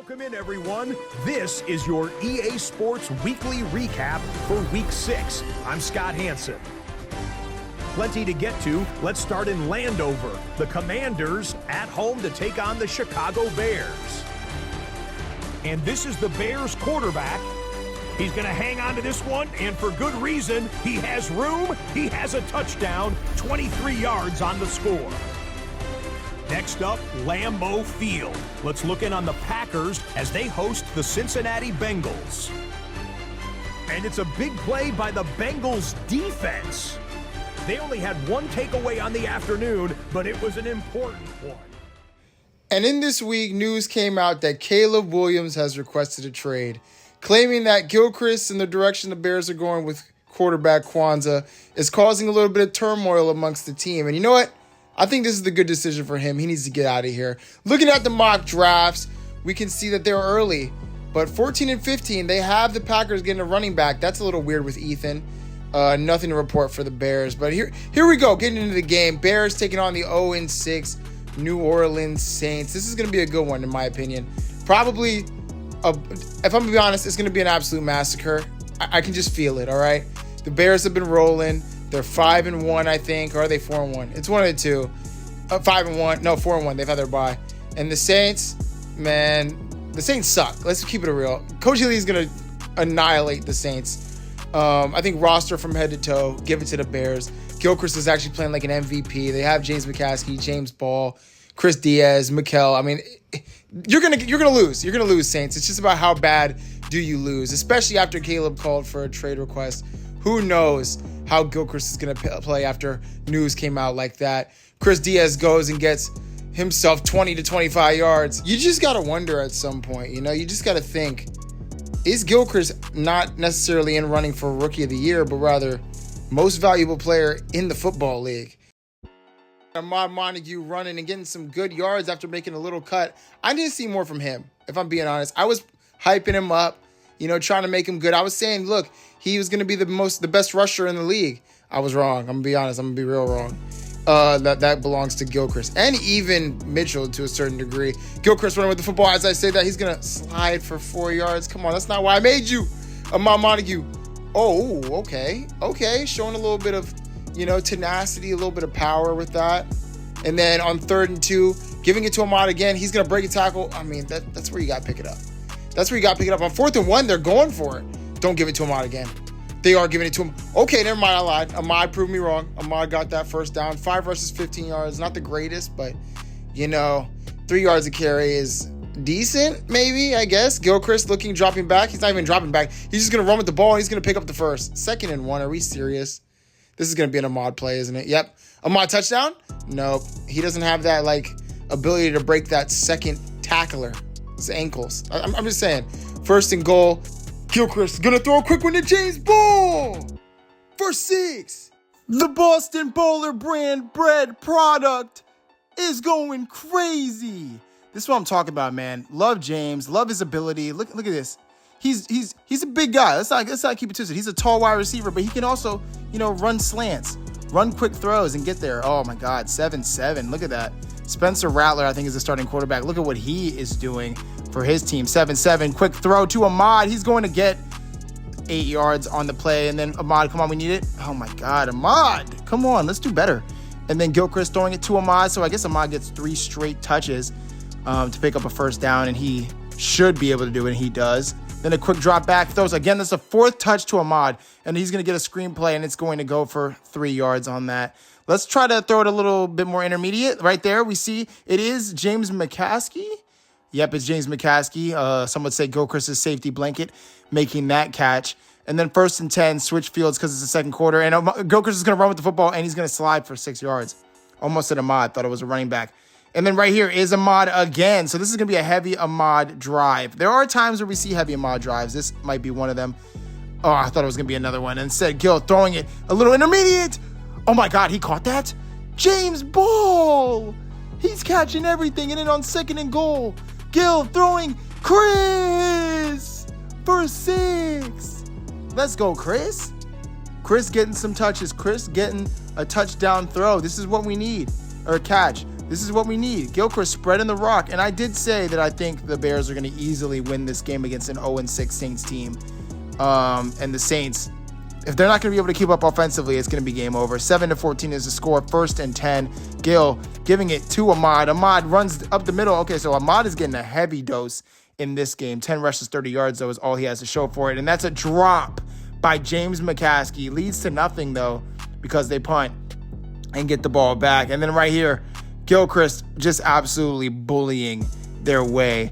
Welcome in, everyone. This is your EA Sports Weekly Recap for Week 6. I'm Scott Hansen. Plenty to get to. Let's start in Landover. The Commanders at home to take on the Chicago Bears. And this is the Bears quarterback. He's going to hang on to this one, and for good reason. He has room. He has a touchdown, 23 yards on the score. Next up, Lambeau Field. Let's look in on the Packers as they host the Cincinnati Bengals. And it's a big play by the Bengals defense. They only had one takeaway on the afternoon, but it was an important one. And in this week, news came out that Caleb Williams has requested a trade, claiming that Gilchrist and the direction the Bears are going with quarterback Kwanzaa is causing a little bit of turmoil amongst the team. And you know what? I think this is the good decision for him. He needs to get out of here. Looking at the mock drafts, we can see that they're early. But 14 and 15, they have the Packers getting a running back. That's a little weird with Ethan. Nothing to report for the Bears. But here we go, getting into the game. Bears taking on the 0-6 New Orleans Saints. This is going to be a good one, in my opinion. Probably, if I'm going to be honest, it's going to be an absolute massacre. I can just feel it, all right? The Bears have been rolling. They're 5-1, I think. Or are they 4-1? It's one of the two. 5-1. No, 4-1. They've had their bye. And the Saints, man, the Saints suck. Let's keep it real. Coach Lee is going to annihilate the Saints. I think roster from head to toe. Give it to the Bears. Gilchrist is actually playing like an MVP. They have James McCaskey, James Ball, Chris Diaz, Mikel. I mean, you're gonna lose. You're gonna lose, Saints. It's just about how bad do you lose, especially after Caleb called for a trade request. Who knows how Gilchrist is going to play after news came out like that. Chris Diaz goes and gets himself 20 to 25 yards. You just got to wonder at some point, you just got to think, is Gilchrist not necessarily in running for Rookie of the Year, but rather most valuable player in the football league? Ahmad Montague running and getting some good yards after making a little cut. I need to see more from him, if I'm being honest. I was hyping him up, trying to make him good. I was saying, look, he was going to be the best rusher in the league. I was wrong. I'm going to be honest. I'm going to be real wrong. That belongs to Gilchrist and even Mitchell to a certain degree. Gilchrist running with the football. As I say that, he's going to slide for 4 yards. Come on, that's not why I made you. Ahmad Montague. Oh, okay. Okay, showing a little bit of, tenacity, a little bit of power with that. And then on 3rd and 2, giving it to Ahmad again. He's going to break a tackle. I mean, that's where you got to pick it up. That's where you got to pick it up. On 4th and 1, they're going for it. Don't give it to Ahmad again. They are giving it to him. Okay, never mind. I lied. Ahmad proved me wrong. Ahmad got that first down. 5 rushes, 15 yards. Not the greatest, but, 3 yards a carry is decent, maybe, I guess. Gilchrist dropping back. He's not even dropping back. He's just going to run with the ball, and he's going to pick up the first. 2nd and 1. Are we serious? This is going to be an Ahmad play, isn't it? Yep. Ahmad touchdown? Nope. He doesn't have that, ability to break that second tackler. His ankles. I'm just saying. 1st and goal. Gilchrist gonna throw a quick one to James Ball for 6. The Boston Bowler brand bread product is going crazy. This is what I'm talking about, man. Love James. Love his ability. Look at this. He's a big guy. Let's not keep it twisted. He's a tall wide receiver, but he can also, run slants, run quick throws, and get there. Oh my God, 7-7. Look at that. Spencer Rattler, I think, is the starting quarterback. Look at what he is doing for his team. 7-7. Quick throw to Ahmad. He's going to get 8 yards on the play. And then Ahmad, come on, we need it. Oh my God, Ahmad. Come on, let's do better. And then Gilchrist throwing it to Ahmad. So I guess Ahmad gets 3 straight touches to pick up a first down. And he should be able to do it, and he does. Then a quick drop back throws. Again, that's a 4th touch to Ahmad. And he's going to get a screenplay, and it's going to go for 3 yards on that. Let's try to throw it a little bit more intermediate. Right there, we see it is James McCaskey. Yep, it's James McCaskey. Some would say Gilchrist's safety blanket making that catch. And then 1st and 10, switch fields because it's the 2nd quarter. And Gilchrist is going to run with the football, and he's going to slide for 6 yards. Almost at Ahmad. Thought it was a running back. And then right here is Ahmad again. So this is going to be a heavy Ahmad drive. There are times where we see heavy Ahmad drives. This might be one of them. Oh, I thought it was going to be another one. Instead, Gil throwing it a little intermediate. Oh my God, he caught that? James Ball! He's catching everything. And then on 2nd and goal, Gil throwing Chris for 6. Let's go, Chris. Chris getting some touches. Chris getting a touchdown throw. This is what we need. Or catch. This is what we need. Gilchrist spreading the rock. And I did say that I think the Bears are going to easily win this game against an 0-6 Saints team. And the Saints, if they're not going to be able to keep up offensively, it's going to be game over. 7-14 is the score. 1st and 10. Gil giving it to Ahmad. Ahmad runs up the middle. Okay, so Ahmad is getting a heavy dose in this game. 10 rushes, 30 yards, though, is all he has to show for it. And that's a drop by James McCaskey. Leads to nothing, though, because they punt and get the ball back. And then right here, Gilchrist just absolutely bullying their way,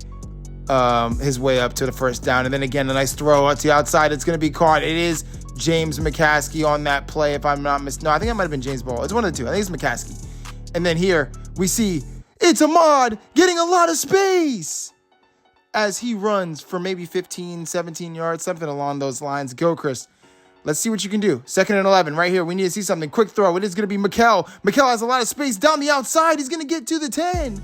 his way up to the first down. And then again, a nice throw out to the outside. It's going to be caught. It is James McCaskey on that play, if I'm not mistaken. No, I think it might have been James Ball. It's one of the two. I think it's McCaskey. And then here we see it's Ahmad getting a lot of space as he runs for maybe 15, 17 yards, something along those lines. Gilchrist, let's see what you can do. 2nd and 11 right here. We need to see something. Quick throw. It is going to be Mikel. Mikel has a lot of space down the outside. He's going to get to the 10.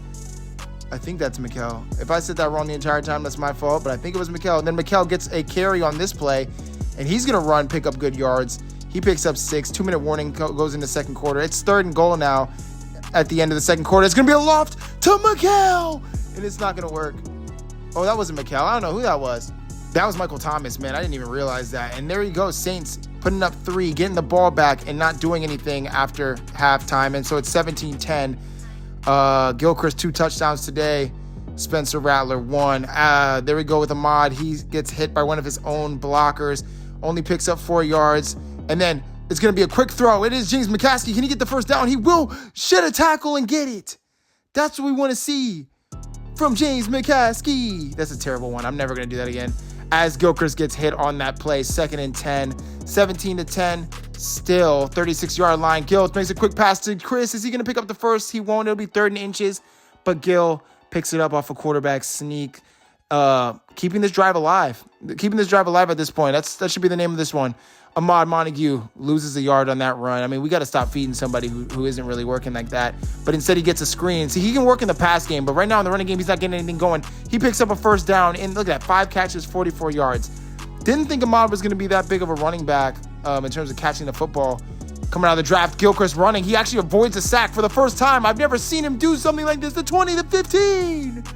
I think that's Mikel. If I said that wrong the entire time, that's my fault, but I think it was Mikel. And then Mikel gets a carry on this play, and he's going to run, pick up good yards. He picks up 6. 2-minute warning goes into second quarter. It's 3rd and goal now at the end of the second quarter. It's going to be a loft to Mikel, and it's not going to work. Oh, that wasn't Mikel. I don't know who that was. That was Michael Thomas, man. I didn't even realize that. And there you go, Saints putting up 3, getting the ball back and not doing anything after halftime. And so it's 17-10. Gilchrist 2 touchdowns today. Spencer Rattler 1. There we go with Ahmad. He gets hit by one of his own blockers. Only picks up 4 yards. And then it's going to be a quick throw. It is James McCaskey. Can he get the first down? He will shed a tackle and get it. That's what we want to see from James McCaskey. That's a terrible one. I'm never going to do that again. As Gilchrist gets hit on that play. 2nd and 10. 17-10. Still 36-yard line. Gil makes a quick pass to Chris. Is he going to pick up the first? He won't. It'll be 3rd and inches. But Gil picks it up off a quarterback sneak. Keeping this drive alive. Keeping this drive alive at this point. That should be the name of this one. Ahmad Montague loses a yard on that run. I mean, we got to stop feeding somebody who isn't really working like that. But instead, he gets a screen. See, he can work in the pass game, but right now in the running game, he's not getting anything going. He picks up a first down, and look at that, 5 catches, 44 yards. Didn't think Ahmad was going to be that big of a running back in terms of catching the football. Coming out of the draft, Gilchrist running. He actually avoids a sack for the first time. I've never seen him do something like this. The 20-15.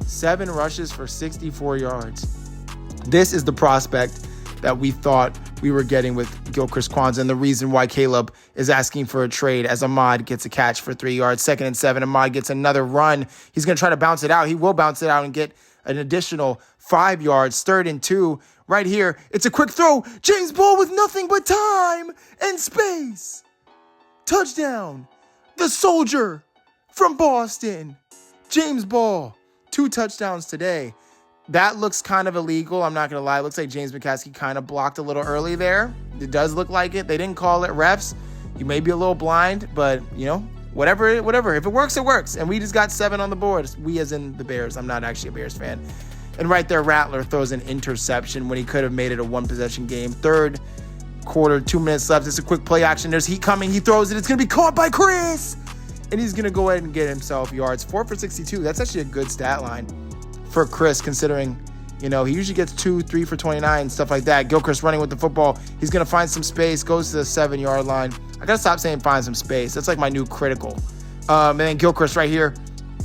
7 rushes for 64 yards. This is the prospect that we thought we were getting with Gilchrist Kwanzaa, and the reason why Caleb is asking for a trade as Ahmad gets a catch for 3 yards. 2nd and 7, Ahmad gets another run. He's going to try to bounce it out. He will bounce it out and get an additional 5 yards. 3rd and 2, right here. It's a quick throw. James Ball with nothing but time and space. Touchdown. The soldier from Boston. James Ball. 2 touchdowns today. That looks kind of illegal. I'm not going to lie. It looks like James McCaskey kind of blocked a little early there. It does look like it. They didn't call it. Refs, you may be a little blind, but, you know, whatever. If it works, it works. And we just got 7 on the board. We as in the Bears. I'm not actually a Bears fan. And right there, Rattler throws an interception when he could have made it a 1-possession game. 3rd quarter, 2 minutes left. It's a quick play action. There's heat coming. He throws it. It's going to be caught by Chris. And he's going to go ahead and get himself yards. 4 for 62. That's actually a good stat line for Chris, considering, you know, he usually gets 2, 3 for 29, stuff like that. Gilchrist running with the football. He's going to find some space, goes to the 7-yard line. I got to stop saying find some space. That's like my new critical. And then Gilchrist right here.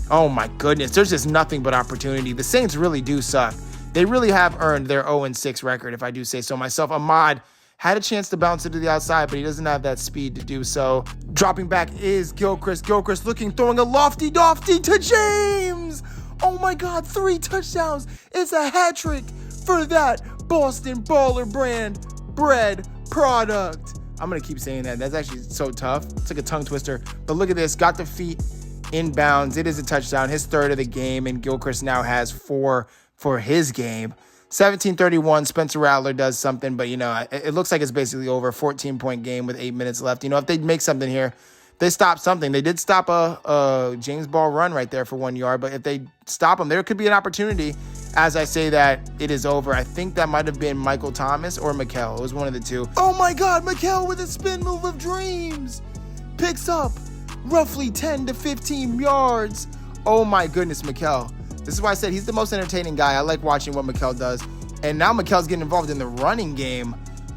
Oh, my goodness. There's just nothing but opportunity. The Saints really do suck. They really have earned their 0-6 record, if I do say so myself. Ahmad had a chance to bounce it to the outside, but he doesn't have that speed to do so. Dropping back is Gilchrist. Gilchrist looking, throwing a lofty-dofty to James. Oh my God, 3 touchdowns. It's a hat trick for that Boston Baller brand bread product. I'm going to keep saying that. That's actually so tough. It's like a tongue twister. But look at this. Got the feet inbounds. It is a touchdown. His 3rd of the game. And Gilchrist now has 4 for his game. 17-31. Spencer Rattler does something. But, you know, it looks like it's basically over. 14-point game with 8 minutes left. You know, if they make something here, they stopped something. They did stop a James Ball run right there for 1 yard, but if they stop him, there could be an opportunity. As I say that, it is over. I think that might have been Michael Thomas or Mikel. It was one of the two. Oh my God, Mikel with a spin move of dreams. Picks up roughly 10 to 15 yards. Oh my goodness, Mikel. This is why I said he's the most entertaining guy. I like watching what Mikel does. And now Mikel's getting involved in the running game.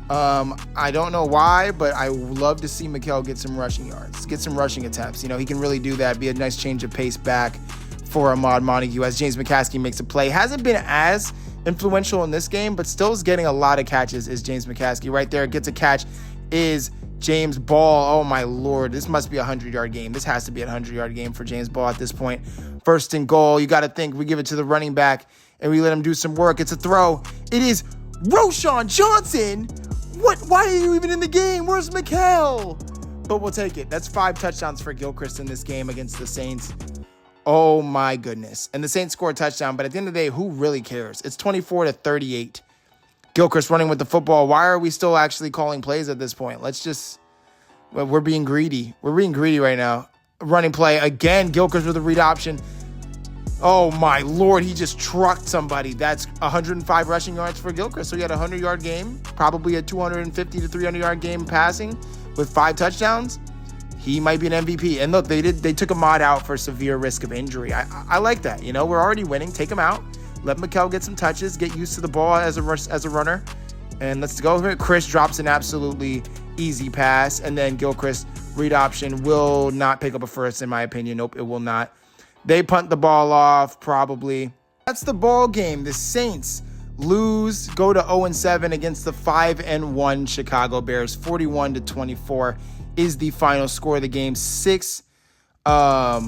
I don't know why, but I love to see Mikel get some rushing yards, get some rushing attempts. He can really do that, be a nice change of pace back for Ahmad Montague as James McCaskey makes a play. Hasn't been as influential in this game, but still is getting a lot of catches is James McCaskey. Right there, gets a catch is James Ball. Oh my Lord, this must be a 100-yard game. This has to be a 100-yard game for James Ball at this point. First and goal, you got to think we give it to the running back and we let him do some work. It's a throw. It is Roschon Johnson. What? Why are you even in the game? Where's Mikel? But we'll take it. That's 5 touchdowns for Gilchrist in this game against the Saints. Oh my goodness. And the Saints score a touchdown, but at the end of the day, who really cares? It's 24-38. Gilchrist running with the football. Why are we still actually calling plays at this point? We're being greedy. We're being greedy right now. Running play again. Gilchrist with a read option. Oh my Lord, he just trucked somebody. That's 105 rushing yards for Gilchrist. So he had a 100-yard game, probably a 250 to 300-yard game passing with 5 touchdowns. He might be an MVP. And look, they took Ahmad out for severe risk of injury. I like that. We're already winning. Take him out. Let Mikel get some touches, get used to the ball as a runner. And let's go here. Chris drops an absolutely easy pass. And then Gilchrist, read option, will not pick up a first, in my opinion. Nope, it will not. They punt the ball off, probably. That's the ball game. The Saints lose, go to 0-7 against the 5-1 Chicago Bears. 41-24 is the final score of the game. 6 total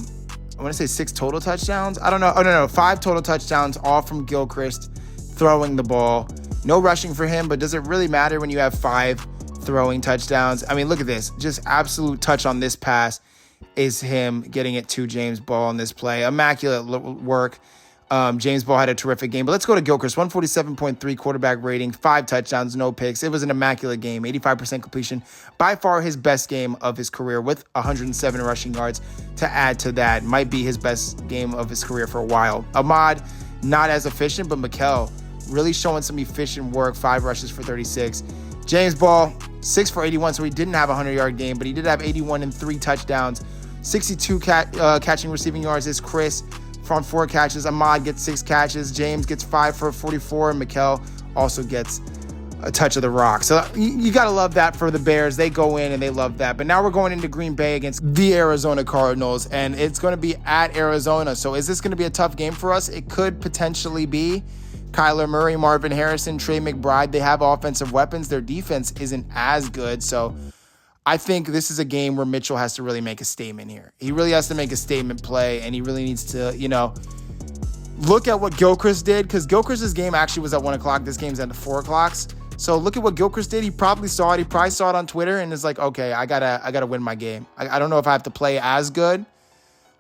touchdowns. I don't know. Oh, no. 5 total touchdowns, all from Gilchrist throwing the ball. No rushing for him, but does it really matter when you have 5 throwing touchdowns? I mean, look at this. Just absolute touch on this pass is him getting it to James Ball in this play. Immaculate work. James Ball had a terrific game. But let's go to Gilchrist. 147.3 quarterback rating, 5 touchdowns, no picks. It was an immaculate game. 85% completion. By far his best game of his career with 107 rushing yards to add to that. Might be his best game of his career for a while. Ahmad, not as efficient, but Mikel really showing some efficient work. 5 rushes for 36. James Ball, 6 for 81, so he didn't have a 100-yard game, but he did have 81 and 3 touchdowns. 62 catching receiving yards is Chris from 4 catches. Ahmad gets 6 catches. James gets 5 for 44, and Mikel also gets a touch of the rock. So you got to love that for the Bears. They go in and they love that. But now we're going into Green Bay against the Arizona Cardinals, and it's going to be at Arizona. So is this going to be a tough game for us? It could potentially be. Kyler Murray, Marvin Harrison, Trey McBride, they have offensive weapons. Their defense isn't as good. So I think this is a game where Mitchell has to really make a statement here. He really has to make a statement play, and he really needs to, look at what Gilchrist did, because Gilchrist's game actually was at 1 o'clock. This game's at 4 o'clock. So look at what Gilchrist did. He probably saw it. He probably saw it on Twitter and is like, okay, I gotta win my game. I don't know if I have to play as good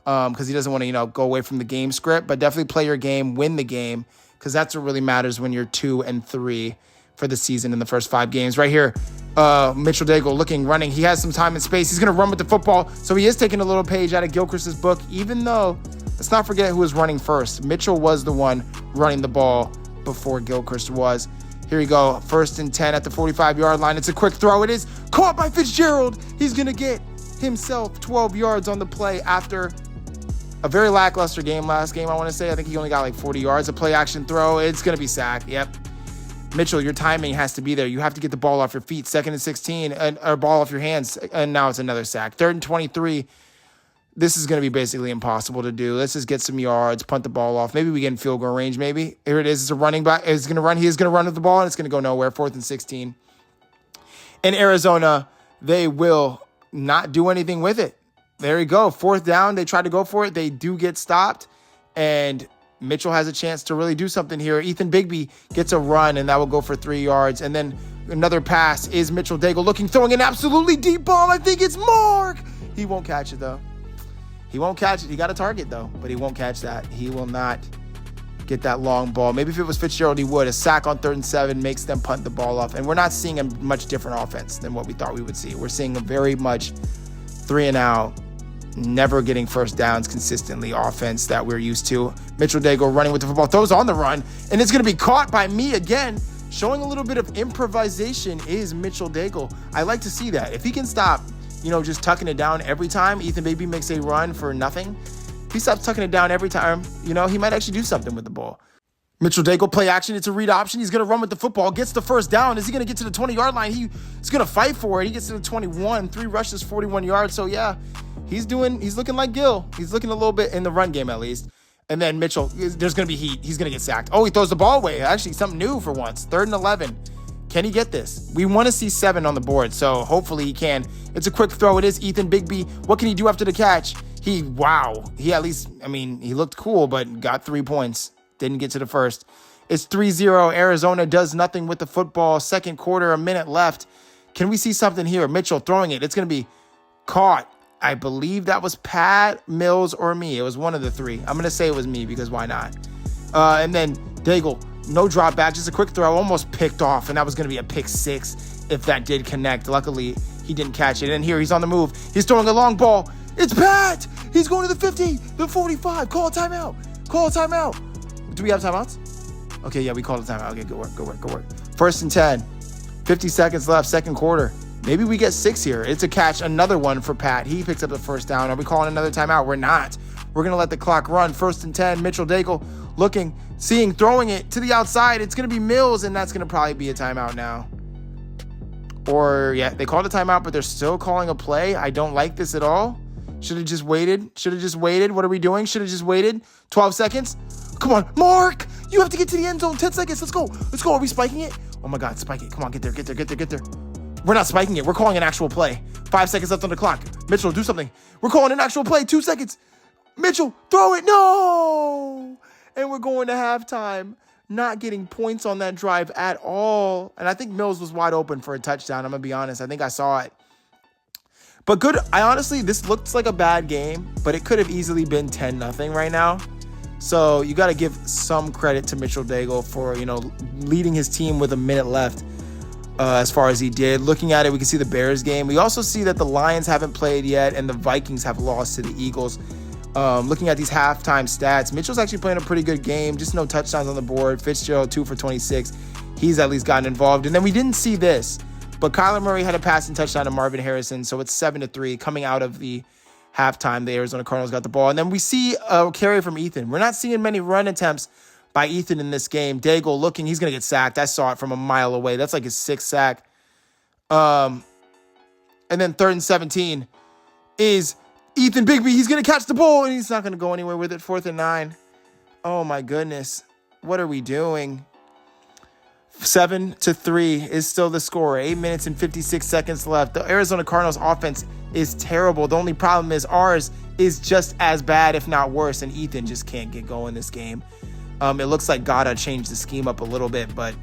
because he doesn't want to, go away from the game script, but definitely play your game, win the game, because that's what really matters when you're 2-3 for the season in the first 5 games. Right here, Mitchell Daigle running. He has some time and space. He's going to run with the football. So he is taking a little page out of Gilchrist's book, even though, let's not forget who was running first. Mitchell was the one running the ball before Gilchrist was. Here we go. 1st and 10 at the 45-yard line. It's a quick throw. It is caught by Fitzgerald. He's going to get himself 12 yards on the play after a very lackluster game last game, I want to say. I think he only got 40 yards. A play-action throw. It's going to be sacked. Yep. Mitchell, your timing has to be there. You have to get the ball off your feet. 2nd and 16, or ball off your hands, and now it's another sack. 3rd and 23. This is going to be basically impossible to do. Let's just get some yards, punt the ball off. Maybe we get in field goal range, maybe. Here it is. It's a running back. He is going to run with the ball, and it's going to go nowhere. 4th and 16. In Arizona, they will not do anything with it. There you go. 4th down. They try to go for it. They do get stopped. And Mitchell has a chance to really do something here. Ethan Bigby gets a run, and that will go for 3 yards. And then another pass is Mitchell Daigle throwing an absolutely deep ball. I think it's Mark. He won't catch it, though. He won't catch it. He got a target, though, but he won't catch that. He will not get that long ball. Maybe if it was Fitzgerald, he would. A sack on 3rd and 7 makes them punt the ball off. And we're not seeing a much different offense than what we thought we would see. We're seeing a very much 3-and-out, never getting first downs consistently offense that we're used to. Mitchell Daigle running with the football, throws on the run, and it's going to be caught by me again. Showing a little bit of improvisation is Mitchell Daigle. I like to see that. If he can stop, just tucking it down every time Ethan Bigby makes a run for nothing, if he stops tucking it down every time, he might actually do something with the ball. Mitchell Daigle play action. It's a read option. He's going to run with the football. Gets the first down. Is he going to get to the 20-yard line? He's going to fight for it. He gets to the 21. 3 rushes, 41 yards. So, yeah, he's looking like Gil. He's looking a little bit in the run game at least. And then Mitchell, there's going to be heat. He's going to get sacked. Oh, he throws the ball away. Actually, something new for once. 3rd and 11. Can he get this? We want to see 7 on the board, so hopefully he can. It's a quick throw. It is Ethan Bigby. What can he do after the catch? He at least, he looked cool, but got 3 points. Didn't get to the first. It's 3-0. Arizona does nothing with the football. Second quarter, a minute left. Can we see something here? Mitchell throwing it. It's going to be caught. I believe that was Pat, Mills, or me. It was one of the 3. I'm going to say it was me because why not? And then Daigle, no drop back, just a quick throw, almost picked off, and that was going to be a pick 6 if that did connect. Luckily, he didn't catch it. And here he's on the move. He's throwing a long ball. It's Pat. He's going to the 50, the 45. Call a timeout. Do we have timeouts? Okay, yeah, we called a timeout. Okay, good work. 1st and 10. 50 seconds left, second quarter. Maybe we get 6 here. It's a catch, another one for Pat. He picks up the first down. Are we calling another timeout? We're not. We're going to let the clock run. 1st and 10. Mitchell Daigle looking, seeing, throwing it to the outside. It's going to be Mills, and that's going to probably be a timeout now. Or, yeah, they called a timeout, but they're still calling a play. I don't like this at all. Should have just waited. What are we doing? Should have just waited. 12 seconds. Come on, Mark. You have to get to the end zone. 10 seconds. Let's go. Are we spiking it? Oh, my God. Spike it. Come on. Get there. We're not spiking it. We're calling an actual play. 5 seconds left on the clock. Mitchell, do something. We're calling an actual play. 2 seconds. Mitchell, throw it. No. And we're going to halftime. Not getting points on that drive at all. And I think Mills was wide open for a touchdown. I'm going to be honest. I think I saw it. But good. This looks like a bad game, but it could have easily been 10-0 right now. So you got to give some credit to Mitchell Daigle for, leading his team with a minute left as far as he did. Looking at it, we can see the Bears game. We also see that the Lions haven't played yet and the Vikings have lost to the Eagles. Looking at these halftime stats, Mitchell's actually playing a pretty good game. Just no touchdowns on the board. Fitzgerald, 2 for 26. He's at least gotten involved. And then we didn't see this, but Kyler Murray had a passing touchdown to Marvin Harrison. So it's 7-3 coming out of the halftime. The Arizona Cardinals got the ball. And then we see a carry from Ethan. We're not seeing many run attempts by Ethan in this game. Daigle looking. He's going to get sacked. I saw it from a mile away. That's like his 6th sack. And then 3rd and 17 is Ethan Bigby. He's going to catch the ball, and he's not going to go anywhere with it. 4th and 9. Oh, my goodness. What are we doing? 7-3 is still the score. 8 minutes and 56 seconds left. The Arizona Cardinals offense is terrible. The only problem is ours is just as bad, if not worse, and Ethan just can't get going this game. It looks like Gada changed the scheme up a little bit, but,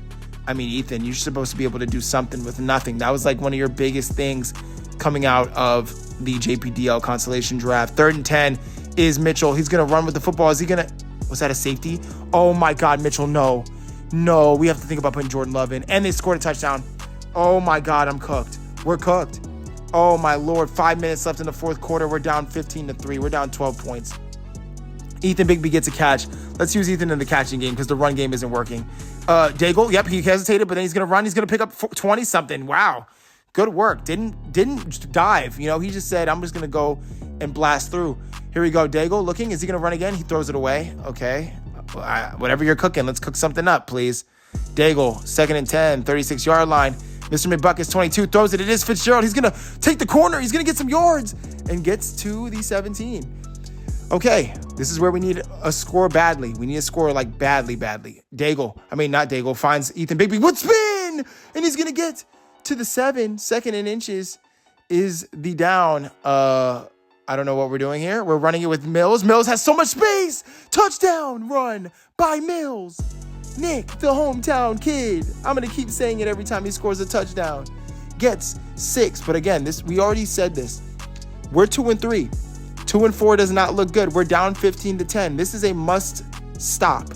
Ethan, you're supposed to be able to do something with nothing. That was like one of your biggest things coming out of the JPDL consolation draft. 3rd and 10 is Mitchell. He's going to run with the football. Is he going to... Was that a safety? Oh, my God, Mitchell, no. No, we have to think about putting Jordan Love in. And they scored a touchdown. Oh, my God, I'm cooked. We're cooked. Oh, my Lord. 5 minutes left in the fourth quarter. We're down 15-3. We're down 12 points. Ethan Bigby gets a catch. Let's use Ethan in the catching game because the run game isn't working. Daigle, yep, he hesitated, but then he's going to run. He's going to pick up 20-something. Wow. Good work. Didn't dive. He just said, I'm just going to go and blast through. Here we go. Daigle looking. Is he going to run again? He throws it away. Okay. Whatever you're cooking, let's cook something up, please. Daigle, 2nd and 10, 36-yard line. Mr. McBuckets, 22, throws it. It is Fitzgerald. He's going to take the corner. He's going to get some yards and gets to the 17. Okay, this is where we need a score badly. We need a score like badly. Daigle finds Ethan Bigby with spin, and he's going to get to the 7. 2nd and inches is the down. I don't know what we're doing here. We're running it with Mills. Mills has so much space. Touchdown run by Mills. Nick, the hometown kid. I'm going to keep saying it every time he scores a touchdown. Gets 6. But again, we already said this. We're 2-3. 2-4 does not look good. We're down 15-10. This is a must stop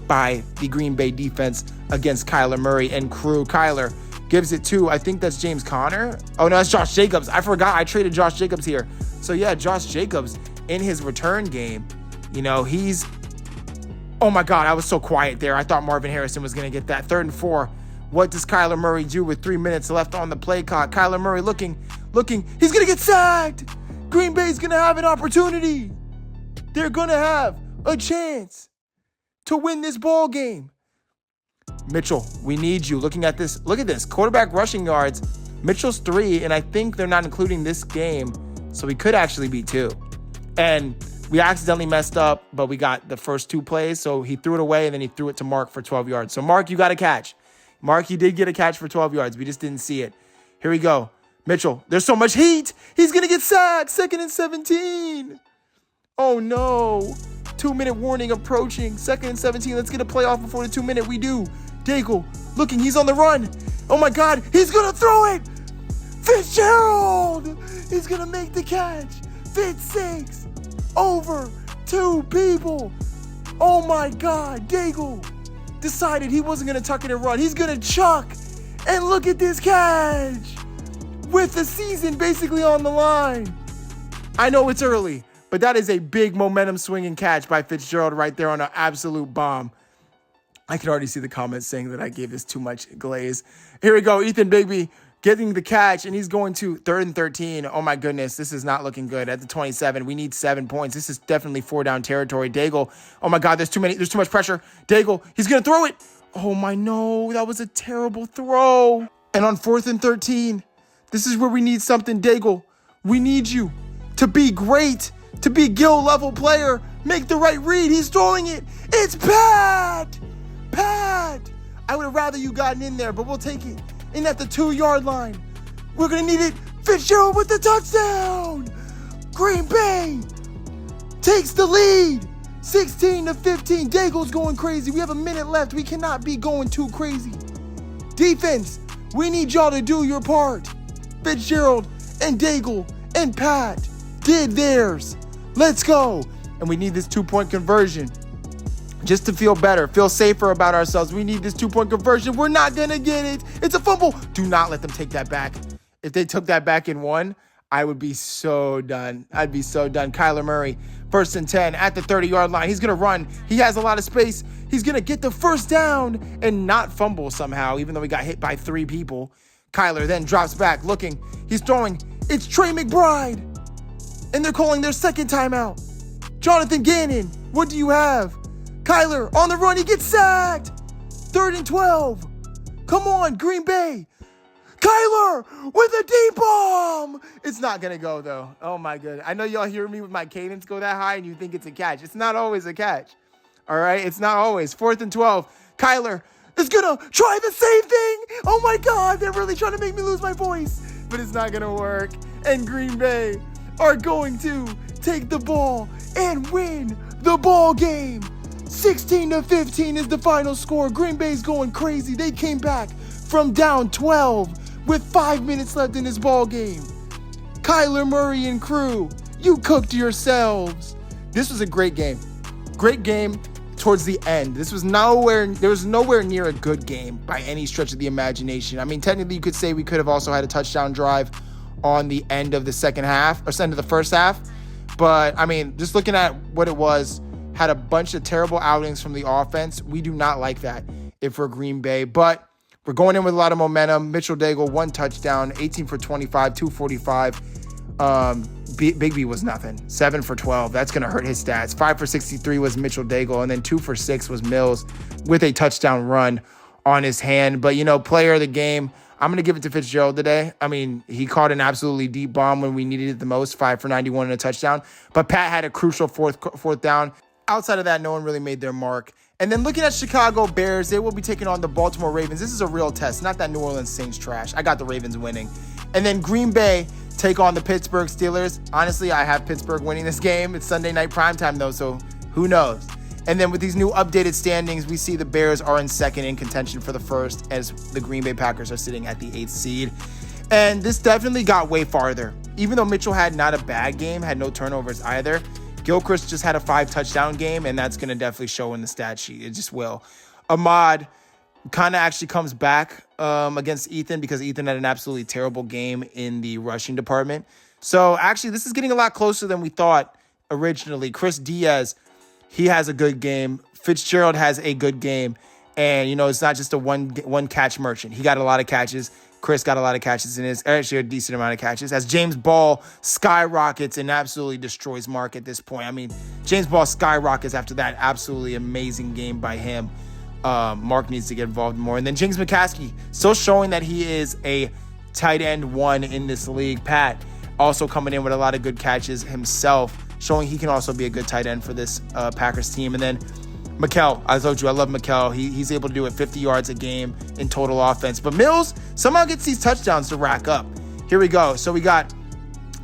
by the Green Bay defense against Kyler Murray and crew. Kyler gives it to, I think that's James Conner. Oh, no, that's Josh Jacobs. I forgot. I traded Josh Jacobs here. So, yeah, Josh Jacobs in his return game, he's... Oh, my God, I was so quiet there. I thought Marvin Harrison was going to get that. 3rd and 4. What does Kyler Murray do with 3 minutes left on the play clock? Kyler Murray looking. He's going to get sacked. Green Bay's going to have an opportunity. They're going to have a chance to win this ball game. Mitchell, we need you. Looking at this, look at this. Quarterback rushing yards. Mitchell's 3, and I think they're not including this game, so we could actually be 2. And we accidentally messed up, but we got the first 2 plays, so he threw it away, and then he threw it to Mark for 12 yards. So, Mark, you got a catch. Mark, you did get a catch for 12 yards. We just didn't see it. Here we go. Mitchell, there's so much heat. He's going to get sacked. 2nd and 17. Oh, no. 2-minute warning approaching. 2nd and 17. Let's get a play off before the 2-minute. We do. Daigle looking. He's on the run. Oh, my God. He's going to throw it. Fitzgerald. He's going to make the catch. Fitz 6. Over 2 people. Oh, my God. Daigle decided he wasn't going to tuck it and run. He's going to chuck. And look at this catch. With the season basically on the line. I know it's early, but that is a big momentum swinging catch by Fitzgerald right there on an absolute bomb. I can already see the comments saying that I gave this too much glaze. Here we go. Ethan Bigby getting the catch, and he's going to 3rd and 13. Oh, my goodness. This is not looking good. At the 27, we need 7 points. This is definitely 4-down territory. Daigle. Oh, my God. There's too much pressure. Daigle. He's going to throw it. Oh, my no. That was a terrible throw. And on 4th and 13, this is where we need something, Daigle. We need you to be great, to be Gill-level player. Make the right read. He's throwing it. It's Pat. Pat. I would have rather you gotten in there, but we'll take it. In at the 2-yard line. We're going to need it. Fitzgerald with the touchdown. Green Bay takes the lead. 16-15. Daigle's going crazy. We have a minute left. We cannot be going too crazy. Defense, we need y'all to do your part. Fitzgerald and Daigle and Pat did theirs. Let's go. And we need this 2-point conversion just to feel better, feel safer about ourselves. We need this 2-point conversion. We're not going to get it. It's a fumble. Do not let them take that back. If they took that back and won, I would be so done. I'd be so done. Kyler Murray, 1st and 10 at the 30-yard line. He's going to run. He has a lot of space. He's going to get the first down and not fumble somehow, even though he got hit by 3 people. Kyler then drops back, looking. He's throwing. It's Trey McBride. And they're calling their second timeout. Jonathan Gannon, what do you have? Kyler on the run. He gets sacked. 3rd and 12. Come on, Green Bay. Kyler with a deep bomb. It's not going to go, though. Oh, my goodness. I know y'all hear me with my cadence go that high and you think it's a catch. It's not always a catch. All right? It's not always. 4th and 12. Kyler is going to try the same thing. Oh, my God. They're really trying to make me lose my voice. But it's not going to work. And Green Bay are going to take the ball and win the ball game. 16-15 is the final score. Green Bay's going crazy. They came back from down 12 with 5 minutes left in this ball game. Kyler Murray and crew, you cooked yourselves. This was a great game. Great game towards the end. There was nowhere near a good game by any stretch of the imagination. I mean, technically you could say we could have also had a touchdown drive on the end of the second half, or end of the first half. But I mean, just looking at what it was, had a bunch of terrible outings from the offense. We do not like that if we're Green Bay, but we're going in with a lot of momentum. Mitchell Daigle, 1 touchdown, 18 for 25, 245. Bigby was nothing. 7 for 12. That's going to hurt his stats. 5 for 63 was Mitchell Daigle, and then 2 for 6 was Mills with a touchdown run on his hand. But, player of the game, I'm going to give it to Fitzgerald today. I mean, he caught an absolutely deep bomb when we needed it the most, 5 for 91 and a touchdown. But Pat had a crucial fourth down. Outside of that, no one really made their mark. And then looking at Chicago Bears, they will be taking on the Baltimore Ravens. This is a real test, not that New Orleans Saints trash. I got the Ravens winning. And then Green Bay take on the Pittsburgh Steelers. Honestly, I have Pittsburgh winning this game. It's Sunday night primetime, though, so who knows? And then with these new updated standings, we see the Bears are in second in contention for the first, as the Green Bay Packers are sitting at the 8th seed. And this definitely got way farther. Even though Mitchell had not a bad game, had no turnovers either, Gilchrist just had a 5-touchdown game, and that's going to definitely show in the stat sheet. It just will. Ahmad kind of actually comes back against Ethan because Ethan had an absolutely terrible game in the rushing department. So actually, this is getting a lot closer than we thought originally. Chris Diaz, he has a good game. Fitzgerald has a good game. And, it's not just a one catch merchant. He got a lot of catches. Chris got a lot of catches in his, actually a decent amount of catches, as James Ball skyrockets and absolutely destroys Mark at this point. I mean, James Ball skyrockets after that absolutely amazing game by him. Mark needs to get involved more. And then James McCaskey, still showing that he is a tight end 1 in this league. Pat also coming in with a lot of good catches himself, showing he can also be a good tight end for this Packers team. And then Mikel, I told you, I love Mikel. He's able to do it 50 yards a game in total offense. But Mills somehow gets these touchdowns to rack up. Here we go. So we got,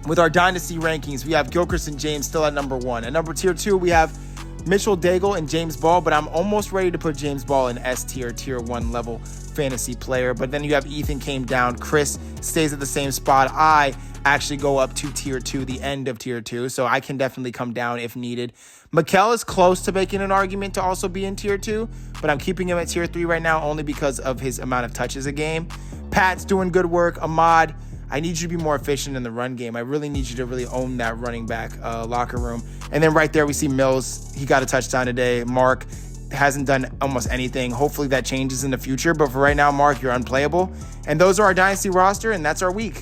with our dynasty rankings, we have Gilchrist and James still at number 1. At number tier 2, we have Mitchell Daigle and James Ball, but I'm almost ready to put James Ball in S tier, tier 1 level fantasy player. But then you have Ethan came down. Chris stays at the same spot. I actually go up to tier 2, the end of tier 2, so I can definitely come down if needed. Mikel is close to making an argument to also be in tier 2, but I'm keeping him at tier 3 right now only because of his amount of touches a game. Pat's doing good work. Ahmad, I need you to be more efficient in the run game. I really need you to really own that running back locker room. And then right there we see Mills. He got a touchdown today. Mark hasn't done almost anything. Hopefully that changes in the future. But for right now, Mark, you're unplayable. And those are our dynasty roster, and that's our week.